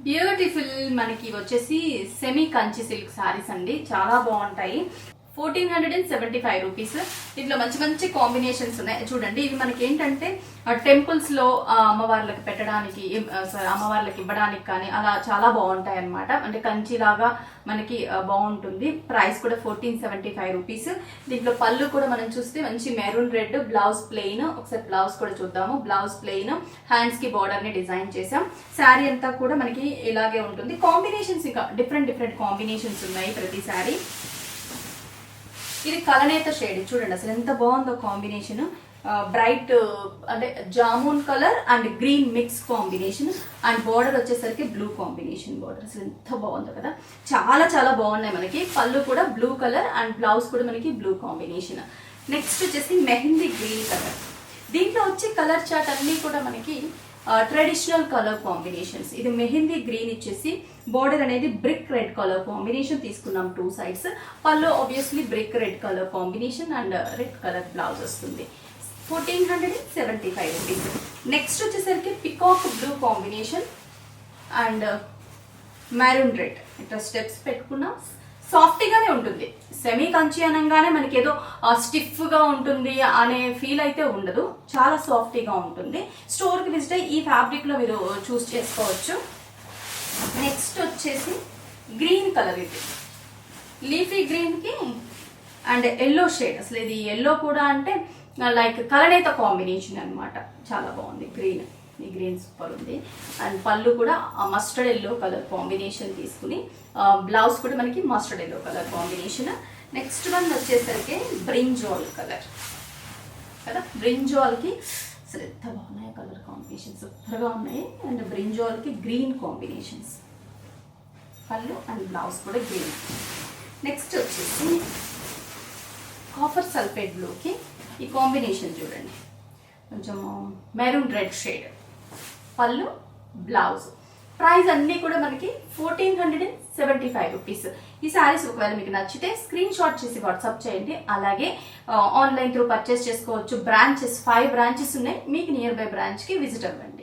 Beautiful మనకి వచ్చేసి semi Kanchi silk saris అండి, చాలా బాగుంటాయి. 1475 రూపీస్. దీంట్లో మంచి మంచి కాంబినేషన్స్ ఉన్నాయి చూడండి. ఇవి మనకి ఏంటంటే టెంపుల్స్ లో అమ్మవార్లకి పెట్టడానికి, అమ్మవార్లకి ఇవ్వడానికి కానీ అలా చాలా బాగుంటాయి అనమాట. అంటే కంచి లాగా మనకి బాగుంటుంది. ప్రైస్ కూడా 1475 రూపీస్. దీంట్లో పళ్ళు కూడా మనం చూస్తే మంచి మెరూన్ రెడ్, బ్లౌజ్ ప్లెయిన్. ఒకసారి బ్లౌజ్ కూడా చూద్దాము. బ్లౌజ్ ప్లెయిన్, హ్యాండ్స్ కి బార్డర్ ని డిజైన్ చేసాం. శారీ అంతా కూడా మనకి ఇలాగే ఉంటుంది. కాంబినేషన్స్ ఇంకా డిఫరెంట్ డిఫరెంట్ కాంబినేషన్స్ ఉన్నాయి ప్రతి శారీ. ఇది కలనేత షేడ్ చూడండి, అసలు ఎంత బాగుందో కాంబినేషన్. బ్రైట్ అంటే jamun colour and green mix combination. And border వచ్చేసరికి బ్లూ కాంబినేషన్ బార్డర్. అసలు ఎంత బాగుందో కదా, చాలా చాలా బాగున్నాయి. మనకి పళ్ళు కూడా బ్లూ కలర్ అండ్ బ్లౌజ్ కూడా మనకి బ్లూ కాంబినేషన్. నెక్స్ట్ వచ్చేసి మెహందీ గ్రీన్ కలర్. దీంట్లో వచ్చే కలర్ చార్ట్ అన్ని కూడా మనకి ట్రెడిషనల్ కలర్ కాంబినేషన్స్. ఇది మెహందీ గ్రీన్ ఇచ్చేసి బార్డర్ అనేది బ్రిక్ రెడ్ కలర్ కాంబినేషన్ తీసుకున్నాం 2 sides. పళ్ళు obviously brick red colour combination and red colour blouse వస్తుంది. 1475 రూపీస్. నెక్స్ట్ వచ్చేసరికి peacock blue combination and maroon red. ఇట్లా స్టెప్స్ పెట్టుకున్నాం. సాఫ్ట్గానే ఉంటుంది. సెమీ కంచి అనగానే మనకి ఏదో స్టిఫ్ గా ఉంటుంది అనే ఫీల్ అయితే ఉండదు, చాలా సాఫ్ట్గా ఉంటుంది. స్టోర్కి విజిట్ అయ్యి ఈ ఫ్యాబ్రిక్ లో మీరు చూస్ చేసుకోవచ్చు. నెక్స్ట్ వచ్చేసి గ్రీన్ కలర్. ఇది లీఫీ గ్రీన్ కి అండ్ ఎల్లో షేడ్. అసలు ఇది ఎల్లో కూడా అంటే లైక్ కలనేత కాంబినేషన్ అనమాట. చాలా బాగుంది గ్రీన్. ఈ గ్రీన్ సూపర్ ఉంది. అండ్ పళ్ళు కూడా మస్టర్డ్ ఎల్లో కలర్ కాంబినేషన్ తీసుకుని, బ్లౌజ్ కూడా మనకి mustard yellow colour combination. Next one వచ్చేసరికి బ్రింజాల్ కలర్ కదా. బ్రింజాల్ కి అసలు ఎంత బాగున్నాయి కలర్ కాంబినేషన్, సూపర్గా ఉన్నాయి. అండ్ బ్రింజాల్ కి గ్రీన్ కాంబినేషన్స్. పళ్ళు అండ్ బ్లౌజ్ కూడా గ్రీన్. నెక్స్ట్ వచ్చేసి కాపర్ సల్ఫేట్ బ్లూకి ఈ కాంబినేషన్ చూడండి, కొంచెం మెరూన్ రెడ్ షేడ్. పళ్ళు బ్లౌజ్. ప్రైస్ అన్నీ కూడా మనకి 1475 రూపీస్. ఈ శారీస్ ఒకవేళ మీకు నచ్చితే స్క్రీన్ షాట్ చేసి వాట్సాప్ చేయండి. అలాగే ఆన్లైన్ త్రూ పర్చేస్ చేసుకోవచ్చు. బ్రాంచెస్ 5 బ్రాంచెస్ ఉన్నాయి. మీకు నియర్ బై బ్రాంచ్కి విజిట్ అవ్వండి.